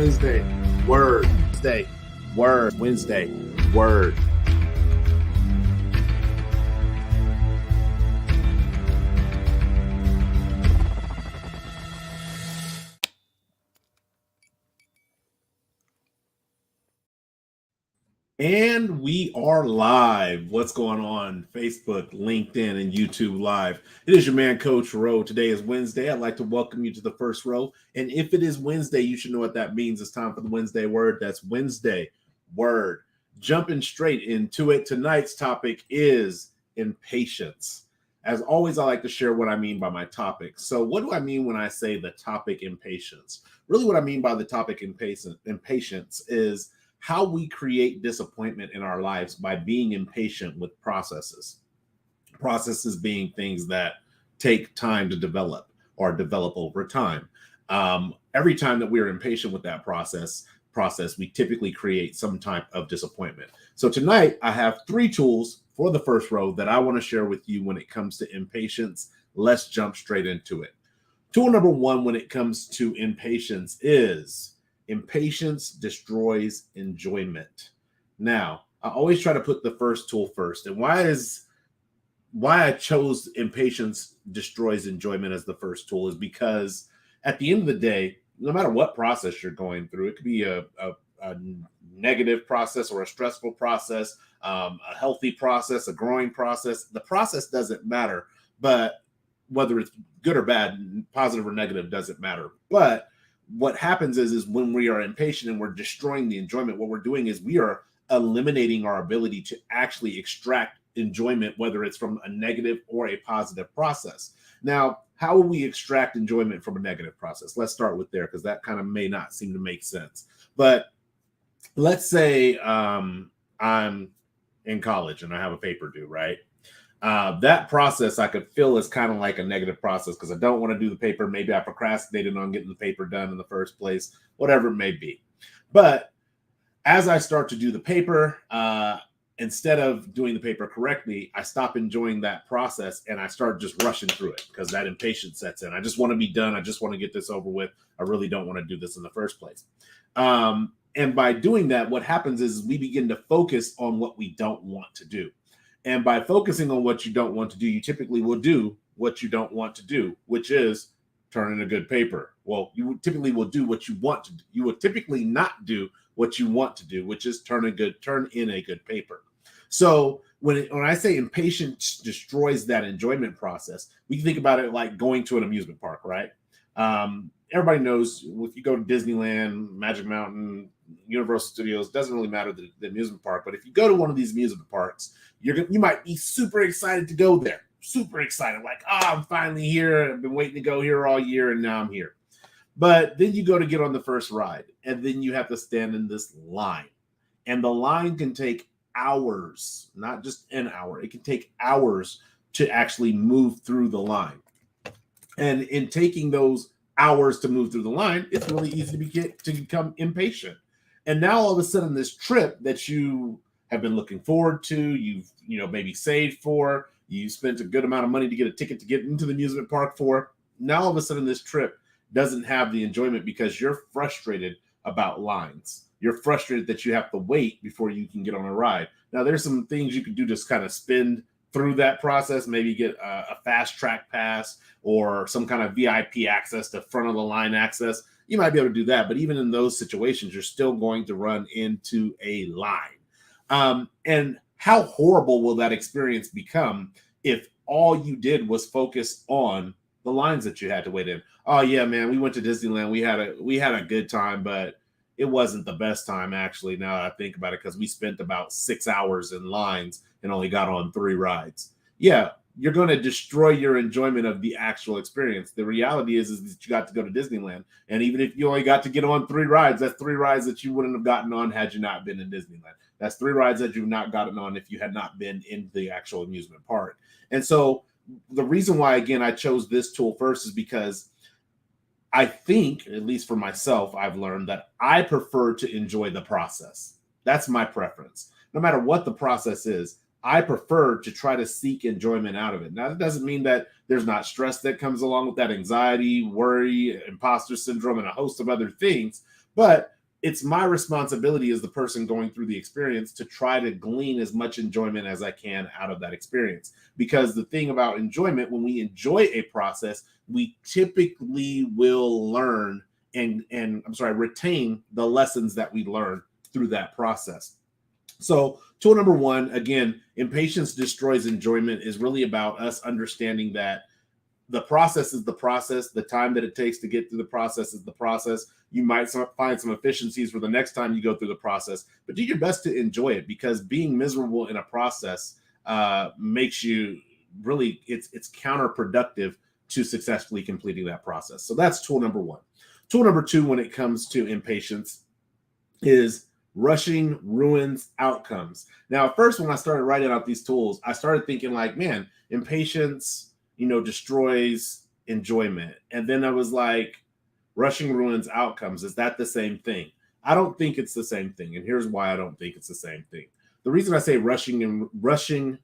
Wednesday. Word. Wednesday. Word. Wednesday. Word. And we are live. What's going on? Facebook, LinkedIn, and YouTube Live. It is your man, Coach Rowe. Today is Wednesday. I'd like to welcome you to the first row. And if it is Wednesday, you should know what that means. It's time for the Wednesday word. That's Wednesday word. Jumping straight into it. Tonight's topic is impatience. As always, I like to share what I mean by my topic. So what do I mean when I say the topic impatience? Really what I mean by the topic impatience is how we create disappointment in our lives by being impatient with processes. Processes being things that take time to develop or develop over time. Every time that we are impatient with that process, we typically create some type of disappointment. So tonight I have 3 tools for the first row that I want to share with you when it comes to impatience. Let's jump straight into it. Tool number 1 when it comes to impatience is impatience destroys enjoyment. Now, I always try to put the first tool first. And why I chose impatience destroys enjoyment as the first tool is because at the end of the day, no matter what process you're going through, it could be a negative process or a stressful process, a healthy process, a growing process. The process doesn't matter, but whether it's good or bad, positive or negative doesn't matter. But what happens is when we are impatient and we're destroying the enjoyment, what we're doing is we are eliminating our ability to actually extract enjoyment, whether it's from a negative or a positive process. Now, how will we extract enjoyment from a negative process? Let's start with there because that kind of may not seem to make sense. But let's say I'm in college and I have a paper due, right? That process I could feel is kind of like a negative process because I don't want to do the paper. Maybe I procrastinated on getting the paper done in the first place, whatever it may be. But as I start to do the paper, instead of doing the paper correctly, I stop enjoying that process and I start just rushing through it because that impatience sets in. I just want to be done. I just want to get this over with. I really don't want to do this in the first place. And by doing that, what happens is we begin to focus on what we don't want to do. And by focusing on what you don't want to do, you typically will do what you don't want to do, which is turn in a good paper. Well, you typically will do what you want to do. You will typically not do what you want to do, which is turn in a good paper. So when I say impatience destroys that enjoyment process, we can think about it like going to an amusement park, right? Everybody knows if you go to Disneyland, Magic Mountain, Universal Studios, doesn't really matter the amusement park, but if you go to one of these amusement parks, you might be super excited to go there. Super excited, like, I'm finally here. I've been waiting to go here all year, and now I'm here. But then you go to get on the first ride, and then you have to stand in this line. And the line can take hours, not just an hour. It can take hours to actually move through the line. And in taking those hours to move through the line, it's really easy to become impatient. And now all of a sudden, this trip that you have been looking forward to, you've maybe saved for, you spent a good amount of money to get a ticket to get into the amusement park for. Now all of a sudden, this trip doesn't have the enjoyment because you're frustrated about lines. You're frustrated that you have to wait before you can get on a ride. Now, there's some things you can do to kind of spin through that process, maybe get a fast track pass or some kind of VIP access to front of the line access. You might be able to do that, but even in those situations, you're still going to run into a line. And how horrible will that experience become if all you did was focus on the lines that you had to wait in? Oh yeah, man, we went to Disneyland. We had a good time, but it wasn't the best time actually. Now that I think about it, because we spent about 6 hours in lines and only got on 3 rides. Yeah, you're going to destroy your enjoyment of the actual experience. The reality is that you got to go to Disneyland. And even if you only got to get on 3 rides, that's 3 rides that you wouldn't have gotten on had you not been in Disneyland. That's 3 rides that you've not gotten on if you had not been in the actual amusement park. And so the reason why, again, I chose this tool first is because I think, at least for myself, I've learned that I prefer to enjoy the process. That's my preference. No matter what the process is, I prefer to try to seek enjoyment out of it. Now, that doesn't mean that there's not stress that comes along with that, anxiety, worry, imposter syndrome, and a host of other things. But it's my responsibility as the person going through the experience to try to glean as much enjoyment as I can out of that experience. Because the thing about enjoyment, when we enjoy a process, we typically will learn and retain the lessons that we learn through that process. So tool number one, again, impatience destroys enjoyment, is really about us understanding that the process is the process. The time that it takes to get through the process is the process. You might find some efficiencies for the next time you go through the process, but do your best to enjoy it, because being miserable in a process makes you really, it's counterproductive to successfully completing that process. So that's tool number one. Tool number two, when it comes to impatience, is rushing ruins outcomes. Now, at first, when I started writing out these tools, I started thinking like, man, impatience, destroys enjoyment. And then I was like, rushing ruins outcomes. Is that the same thing? I don't think it's the same thing. And here's why I don't think it's the same thing. The reason I say rushing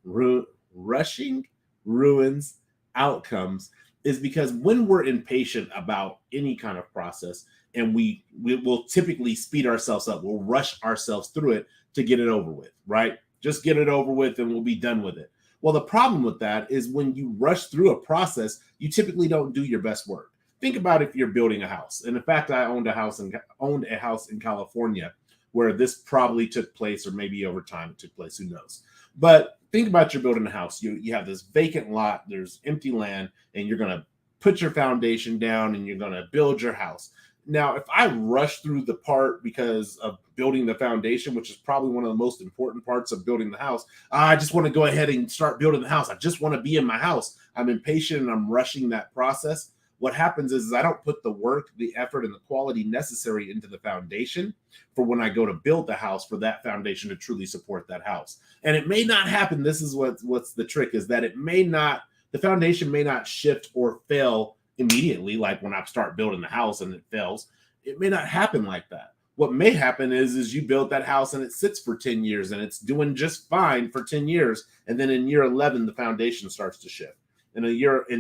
ruins outcomes is because when we're impatient about any kind of process, and we will typically speed ourselves up, we'll rush ourselves through it to get it over with, right? Just get it over with and we'll be done with it. Well, the problem with that is when you rush through a process, you typically don't do your best work. Think about if you're building a house. And in fact, I owned a house in California where this probably took place, or maybe over time it took place, who knows. But think about you're building a house. You have this vacant lot, there's empty land, and you're going to put your foundation down and you're going to build your house. Now, if I rush through the part because of building the foundation, which is probably one of the most important parts of building the house, I just want to go ahead and start building the house. I just want to be in my house. I'm impatient and I'm rushing that process. What happens is I don't put the work, the effort, and the quality necessary into the foundation for when I go to build the house, for that foundation to truly support that house. And it may not happen. This is what's the trick, is that the foundation may not shift or fail immediately, like when I start building the house and it fails. It may not happen like that. What may happen is you build that house and it sits for 10 years and it's doing just fine for 10 years. And then in year 11, the foundation starts to shift. And in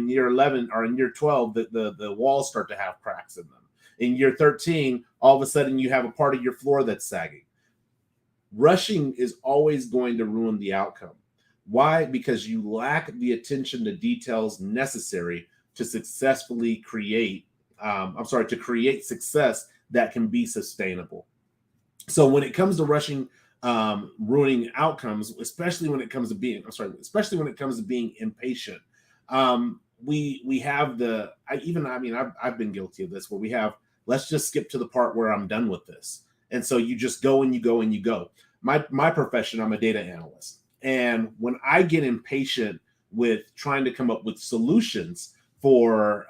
year 11 or in year 12, the walls start to have cracks in them. In year 13, all of a sudden you have a part of your floor that's sagging. Rushing is always going to ruin the outcome. Why? Because you lack the attention to details necessary to successfully create success that can be sustainable. So when it comes to rushing, ruining outcomes, especially when it comes to being impatient, we have I've been guilty of this, where we have, let's just skip to the part where I'm done with this. And so you just go and you go and you go. My profession, I'm a data analyst. And when I get impatient with trying to come up with solutions for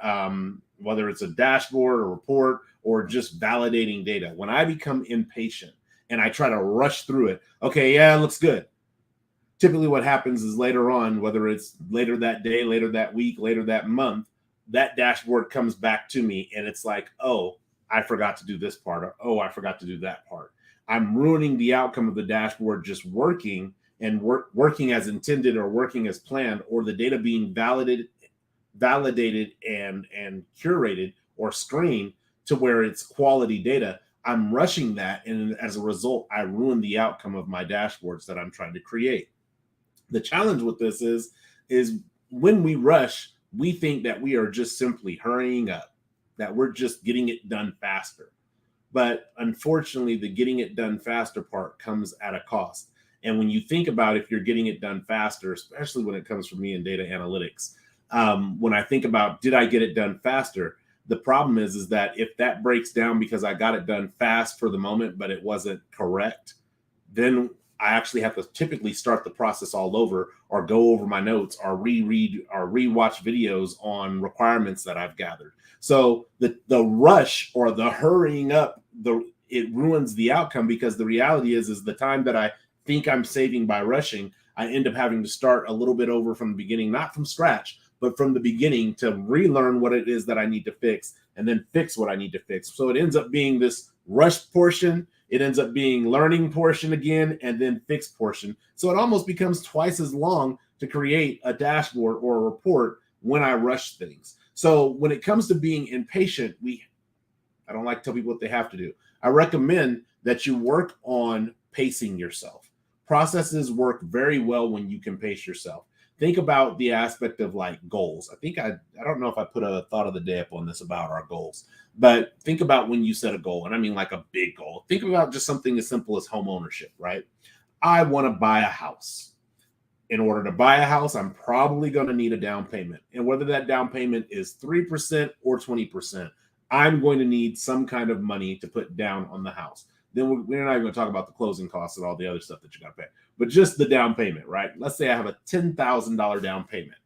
whether it's a dashboard or report or just validating data, when I become impatient and I try to rush through it, okay, yeah, it looks good. Typically what happens is later on, whether it's later that day, later that week, later that month, that dashboard comes back to me and it's like, oh, I forgot to do this part, or oh, I forgot to do that part. I'm ruining the outcome of the dashboard just working and working as intended or working as planned, or the data being validated and curated or screened to where it's quality data. I'm rushing that, and as a result, I ruin the outcome of my dashboards that I'm trying to create. The challenge with this is when we rush, we think that we are just simply hurrying up, that we're just getting it done faster. But unfortunately, the getting it done faster part comes at a cost. And when you think about if you're getting it done faster, especially when it comes from me in data analytics, when I think about, did I get it done faster? The problem is that if that breaks down because I got it done fast for the moment, but it wasn't correct, then I actually have to typically start the process all over, or go over my notes, or reread or rewatch videos on requirements that I've gathered. So the rush or the hurrying up, it ruins the outcome, because the reality is the time that I think I'm saving by rushing, I end up having to start a little bit over from the beginning, not from scratch, but from the beginning, to relearn what it is that I need to fix and then fix what I need to fix. So it ends up being this rush portion. It ends up being learning portion again, and then fix portion. So it almost becomes twice as long to create a dashboard or a report when I rush things. So when it comes to being impatient, I don't like to tell people what they have to do. I recommend that you work on pacing yourself. Processes work very well when you can pace yourself. Think about the aspect of like goals. I don't know if I put a thought of the day up on this about our goals, but think about when you set a goal, and I mean like a big goal. Think about just something as simple as home ownership, right? I want to buy a house. In order to buy a house, I'm probably going to need a down payment. And whether that down payment is 3% or 20%, I'm going to need some kind of money to put down on the house. Then we're not even going to talk about the closing costs and all the other stuff that you got to pay, but just the down payment, right? Let's say I have a $10,000 down payment.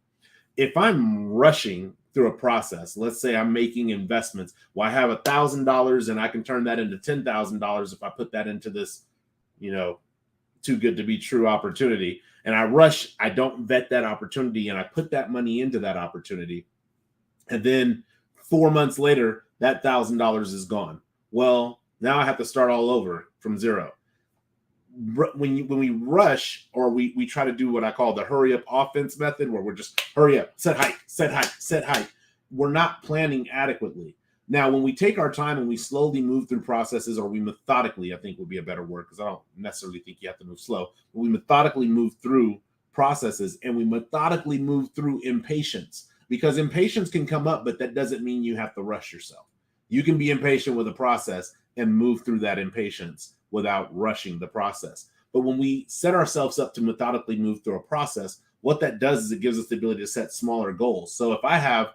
If I'm rushing through a process, let's say I'm making investments, well, I have $1,000 and I can turn that into $10,000 if I put that into this, you know, too good to be true opportunity. And I rush, I don't vet that opportunity, and I put that money into that opportunity. And then 4 months later, that $1,000 is gone. Well, now I have to start all over from zero. When we rush, or we try to do what I call the hurry up offense method, where we're just hurry up, set height, set height, set height, we're not planning adequately. Now, when we take our time and we slowly move through processes, or we methodically, I think would be a better word, because I don't necessarily think you have to move slow, but we methodically move through processes, and we methodically move through impatience, because impatience can come up, but that doesn't mean you have to rush yourself. You can be impatient with a process and move through that impatience without rushing the process. But when we set ourselves up to methodically move through a process, what that does is it gives us the ability to set smaller goals. So if I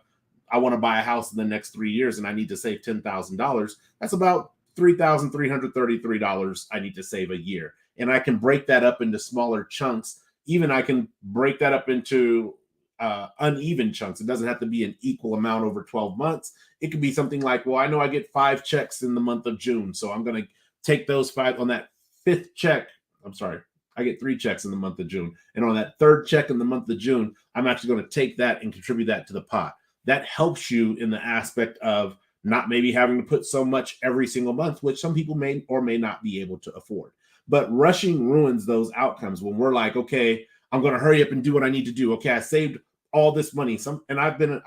want to buy a house in the next 3 years and I need to save $10,000, that's about $3,333 I need to save a year. And I can break that up into smaller chunks. Even I can break that up into uneven chunks. It doesn't have to be an equal amount over 12 months. It could be something like, well, I know I get 5 checks in the month of June, so I'm going to take those 5 on that 5th check. I'm sorry, I get 3 checks in the month of June. And on that 3rd check in the month of June, I'm actually going to take that and contribute that to the pot. That helps you in the aspect of not maybe having to put so much every single month, which some people may or may not be able to afford. But rushing ruins those outcomes when we're like, okay, I'm going to hurry up and do what I need to do. Okay, I saved all this money. I've been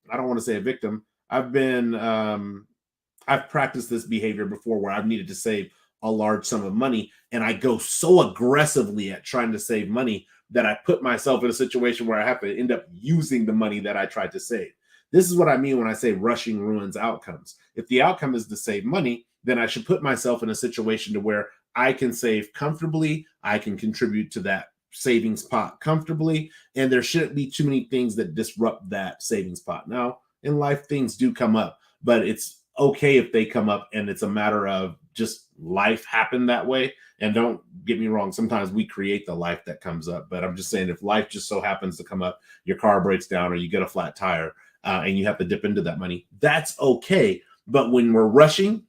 I don't want to say a victim. I've practiced this behavior before, where I've needed to save a large sum of money, and I go so aggressively at trying to save money that I put myself in a situation where I have to end up using the money that I tried to save. This is what I mean when I say rushing ruins outcomes. If the outcome is to save money, then I should put myself in a situation to where I can save comfortably, I can contribute to that savings pot comfortably, and there shouldn't be too many things that disrupt that savings pot. Now, in life, things do come up, but it's okay if they come up and it's a matter of just life happened that way. And don't get me wrong, sometimes we create the life that comes up, but I'm just saying, if life just so happens to come up, your car breaks down or you get a flat tire, and you have to dip into that money, that's okay. But when we're rushing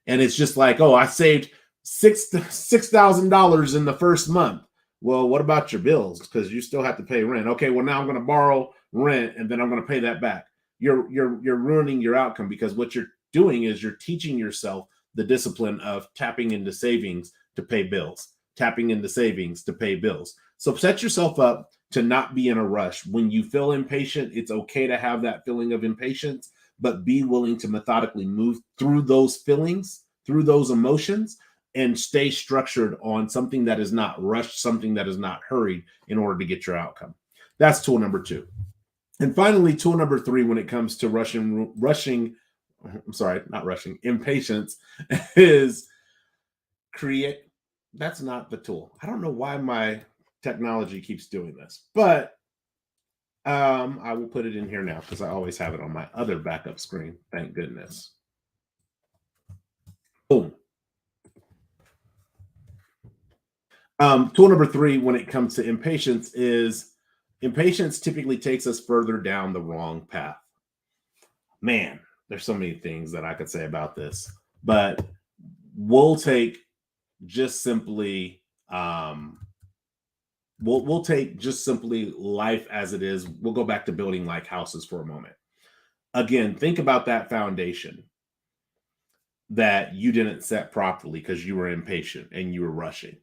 and it's just like, oh, I saved $6,000 in the first month. Well, what about your bills? Because you still have to pay rent. Okay, well, now I'm going to borrow rent and then I'm going to pay that back. You're ruining your outcome, because what you're doing is you're teaching yourself the discipline of tapping into savings to pay bills, tapping into savings to pay bills. So set yourself up to not be in a rush. When you feel impatient, it's okay to have that feeling of impatience, but be willing to methodically move through those feelings, through those emotions, and stay structured on something that is not rushed, something that is not hurried, in order to get your outcome. That's tool number 2. And finally, tool number 3, when it comes to impatience, is create. That's not the tool. I don't know why my technology keeps doing this, but I will put it in here now because I always have it on my other backup screen. Thank goodness. Boom. Tool number 3, when it comes to impatience, is impatience typically takes us further down the wrong path. Man, there's so many things that I could say about this, but we'll take just simply we'll take just simply life as it is. We'll go back to building like houses for a moment. Again, think about that foundation that you didn't set properly because you were impatient and you were rushing.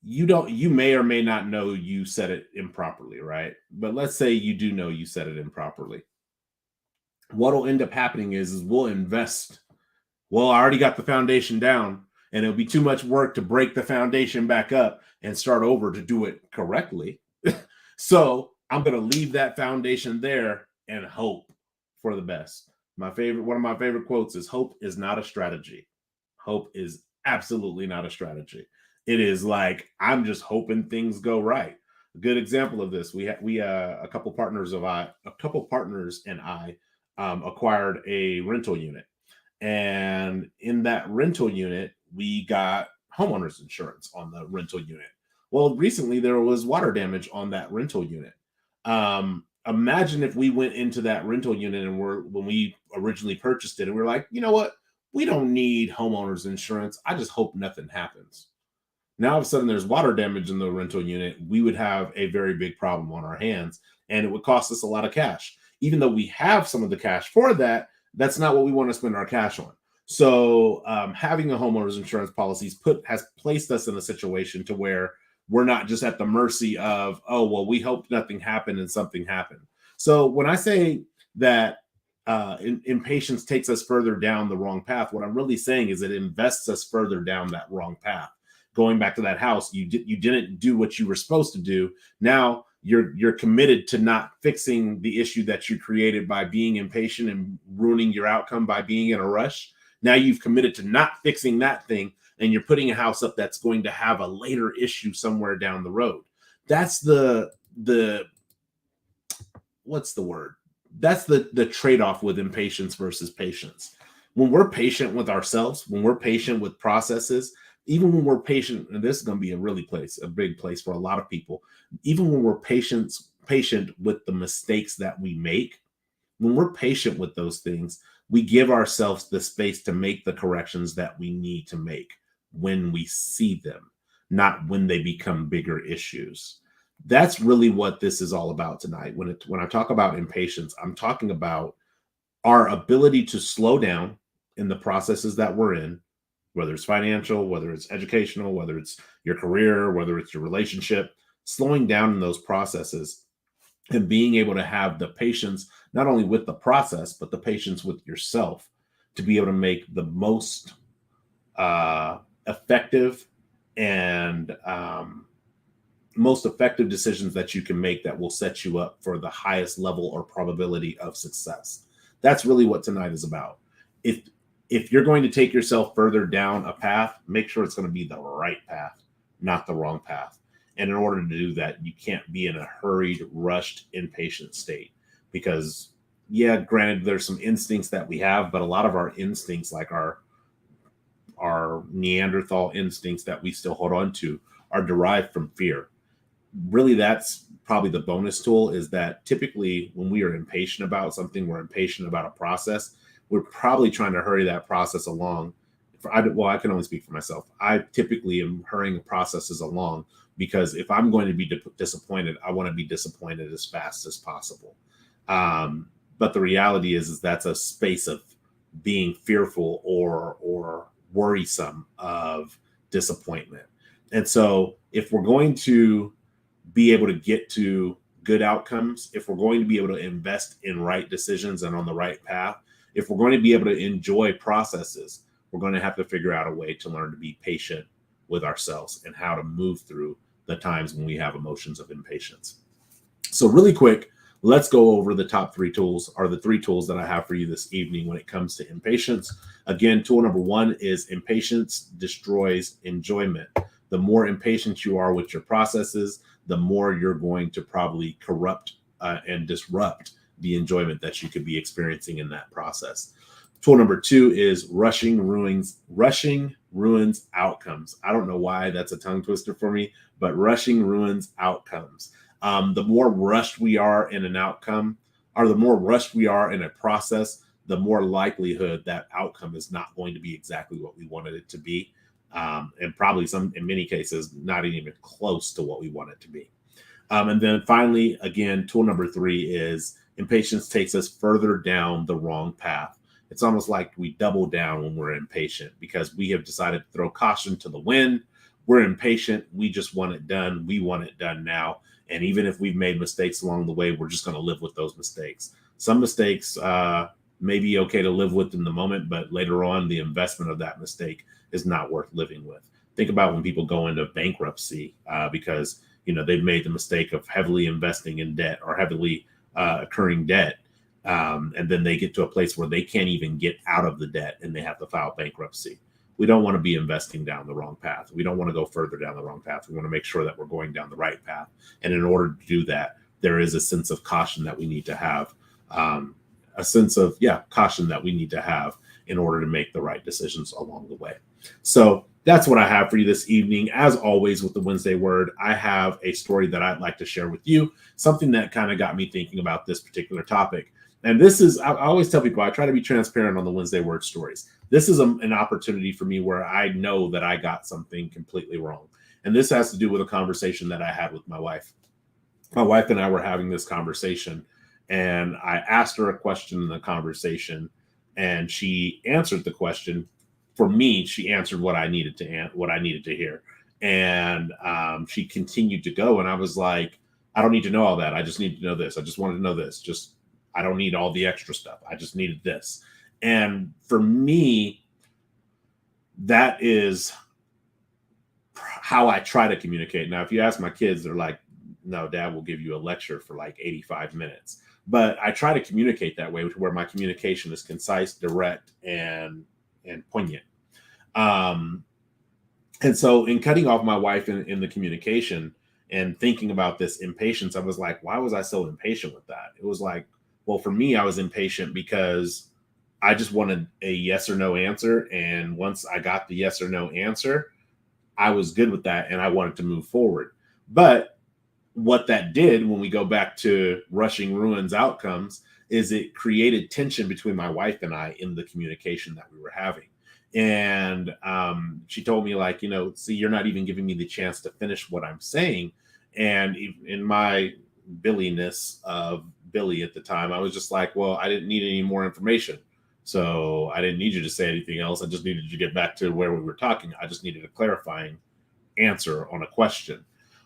You may or may not know you set it improperly, right? But let's say you do know you set it improperly. What'll end up happening is we'll invest Well, I already got the foundation down, and it'll be too much work to break the foundation back up and start over to do it correctly. So I'm going to leave that foundation there and hope for the best. One of my favorite quotes is, "Hope is not a strategy. Hope is absolutely not a strategy. It is like, I'm just hoping things go right." A good example of this, a couple partners and I acquired a rental unit, and in that rental unit, we got homeowners insurance on the rental unit. Well, recently there was water damage on that rental unit. Imagine if we went into that rental unit and when we originally purchased it, and we're like, you know what? We don't need homeowners insurance. I just hope nothing happens. Now, all of a sudden, there's water damage in the rental unit. We would have a very big problem on our hands, and it would cost us a lot of cash. Even though we have some of the cash for that, that's not what we want to spend our cash on. So, having a homeowners insurance policies has placed us in a situation to where we're not just at the mercy of, oh, well, we hoped nothing happened and something happened. So, when I say that impatience takes us further down the wrong path, what I'm really saying is it invests us further down that wrong path. Going back to that house, you didn't do what you were supposed to do. Now you're committed to not fixing the issue that you created by being impatient and ruining your outcome by being in a rush. Now you've committed to not fixing that thing, and you're putting a house up that's going to have a later issue somewhere down the road. That's the what's the word? That's the trade-off with impatience versus patience. When we're patient with ourselves, when we're patient with processes, even when we're patient, and this is going to be a big place for a lot of people, even when we're patient with the mistakes that we make, when we're patient with those things, we give ourselves the space to make the corrections that we need to make when we see them, not when they become bigger issues. That's really what this is all about tonight. When I talk about impatience, I'm talking about our ability to slow down in the processes that we're in, whether it's financial, whether it's educational, whether it's your career, whether it's your relationship, slowing down in those processes and being able to have the patience, not only with the process, but the patience with yourself to be able to make the most effective and most effective decisions that you can make that will set you up for the highest level or probability of success. That's really what tonight is about. If you're going to take yourself further down a path, make sure it's going to be the right path, not the wrong path. And in order to do that, you can't be in a hurried, rushed, impatient state because, yeah, granted, there's some instincts that we have, but a lot of our instincts, like our Neanderthal instincts that we still hold on to, are derived from fear. Really, that's probably the bonus tool, is that typically when we are impatient about something, we're impatient about a process, we're probably trying to hurry that process along. I can only speak for myself. I typically am hurrying processes along because if I'm going to be disappointed, I want to be disappointed as fast as possible. But the reality is that's a space of being fearful or worrisome of disappointment. And so if we're going to be able to get to good outcomes, if we're going to be able to invest in right decisions and on the right path, if we're going to be able to enjoy processes, we're going to have to figure out a way to learn to be patient with ourselves and how to move through the times when we have emotions of impatience. So really quick, let's go over the top 3 tools, or the 3 tools that I have for you this evening when it comes to impatience. Again, tool number 1 is impatience destroys enjoyment. The more impatient you are with your processes, the more you're going to probably corrupt and disrupt the enjoyment that you could be experiencing in that process. Tool number 2 is rushing ruins outcomes. I don't know why that's a tongue twister for me, but rushing ruins outcomes. The more rushed we are in an outcome, or the more rushed we are in a process, the more likelihood that outcome is not going to be exactly what we wanted it to be. And probably in many cases, not even close to what we want it to be. And then finally, again, tool number 3 is impatience takes us further down the wrong path. It's almost like we double down when we're impatient because we have decided to throw caution to the wind. We're impatient. We just want it done. We want it done now. And even if we've made mistakes along the way, we're just going to live with those mistakes. Some mistakes may be okay to live with in the moment, but later on, the investment of that mistake is not worth living with. Think about when people go into bankruptcy because they've made the mistake of heavily investing in debt or heavily accruing debt, and then they get to a place where they can't even get out of the debt and they have to file bankruptcy. We don't want to be investing down the wrong path. We don't want to go further down the wrong path. We want to make sure that we're going down the right path. And in order to do that, there is a sense of caution that we need to have, caution that we need to have in order to make the right decisions along the way. So that's what I have for you this evening. As always, with the Wednesday Word, I have a story that I'd like to share with you, something that kind of got me thinking about this particular topic. And this is, I always tell people, I try to be transparent on the Wednesday Word stories. This is an opportunity for me where I know that I got something completely wrong. And this has to do with a conversation that I had with my wife. My wife and I were having this conversation, and I asked her a question in the conversation, and she answered the question. For me, she answered what I needed to hear. And she continued to go. And I was like, I don't need to know all that. I just need to know this. I just wanted to know this. I don't need all the extra stuff. I just needed this. And for me, that is how I try to communicate. Now, if you ask my kids, they're like, no, Dad will give you a lecture for like 85 minutes. But I try to communicate that way, to where my communication is concise, direct, and poignant. And so in cutting off my wife in the communication and thinking about this impatience, I was like, why was I so impatient with that? It was like, well, for me, I was impatient because I just wanted a yes or no answer. And once I got the yes or no answer, I was good with that and I wanted to move forward. But what that did, when we go back to rushing ruins outcomes, is it created tension between my wife and I in the communication that we were having. And she told me, like, see, you're not even giving me the chance to finish what I'm saying. And in my Billiness of Billy at the time, I was just like, well, I didn't need any more information. So I didn't need you to say anything else. I just needed you to get back to where we were talking. I just needed a clarifying answer on a question.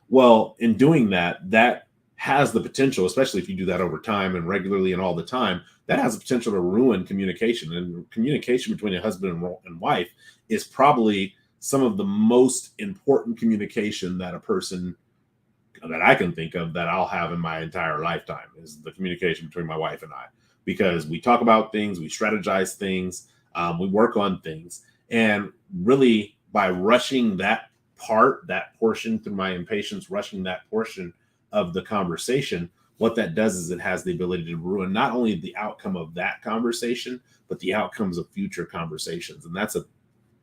Well, in doing that, that has the potential, especially if you do that over time and regularly and all the time, that has the potential to ruin communication. And communication between a husband and wife is probably some of the most important communication that I can think of that I'll have in my entire lifetime, is the communication between my wife and I, because we talk about things, we strategize things, we work on things. And really, by rushing that portion through my impatience, rushing that portion of the conversation, what that does is it has the ability to ruin not only the outcome of that conversation, but the outcomes of future conversations. And that's a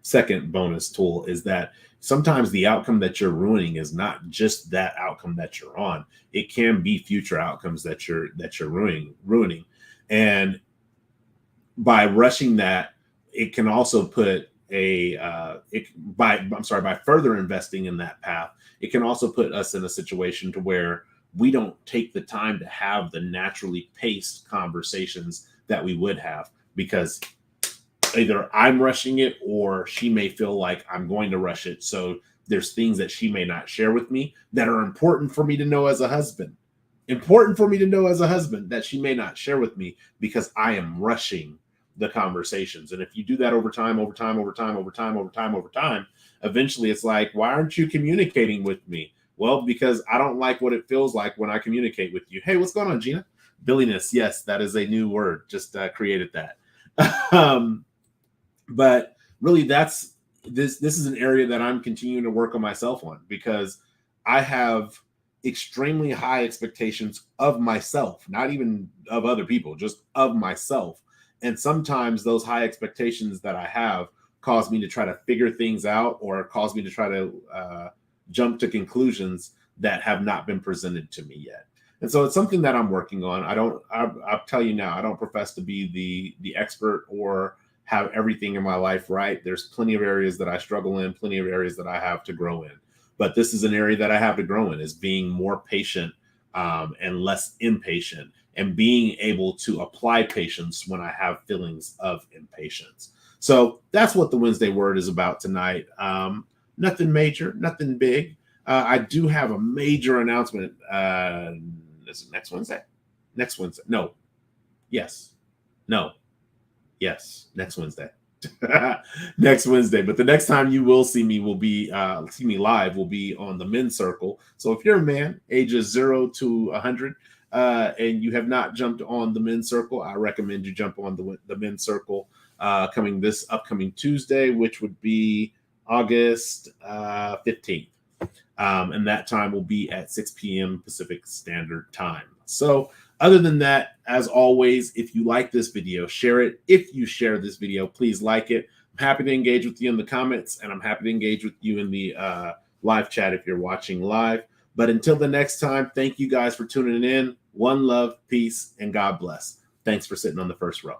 second bonus tool, is that sometimes the outcome that you're ruining is not just that outcome that you're on. It can be future outcomes that you're ruining. And by rushing that, it can also put by further investing in that path, it can also put us in a situation to where we don't take the time to have the naturally paced conversations that we would have, because either I'm rushing it or she may feel like I'm going to rush it. So there's things that she may not share with me that are important for me to know as a husband. That she may not share with me because I am rushing the conversations. And if you do that over time, eventually it's like, why aren't you communicating with me? Well, because I don't like what it feels like when I communicate with you. Hey, what's going on, Gina? Billiness. Yes, that is a new word. Just created that. But really, this is an area that I'm continuing to work on myself on, because I have extremely high expectations of myself, not even of other people, just of myself. And sometimes those high expectations that I have cause me to try to figure things out, or cause me to try to jump to conclusions that have not been presented to me yet. And so it's something that I'm working on. I'll tell you now, I don't profess to be the expert or have everything in my life right. There's plenty of areas that I struggle in, plenty of areas that I have to grow in. But this is an area that I have to grow in, is being more patient and less impatient, and being able to apply patience when I have feelings of impatience. So that's what the Wednesday Word is about tonight. Nothing major, nothing big. I do have a major announcement. Is it next Wednesday? Next Wednesday. No. Yes. No. Yes, next Wednesday. Next Wednesday. But the next time you will see me see me live will be on the men's circle. So if you're a man, ages 0 to 100, and you have not jumped on the men's circle, I recommend you jump on the men's circle coming this upcoming Tuesday, which would be August 15th. And that time will be at 6 p.m. Pacific Standard Time. So other than that, as always, if you like this video, share it. If you share this video, please like it. I'm happy to engage with you in the comments, and I'm happy to engage with you in the live chat if you're watching live. But until the next time, thank you guys for tuning in. One love, peace, and God bless. Thanks for sitting on the first row.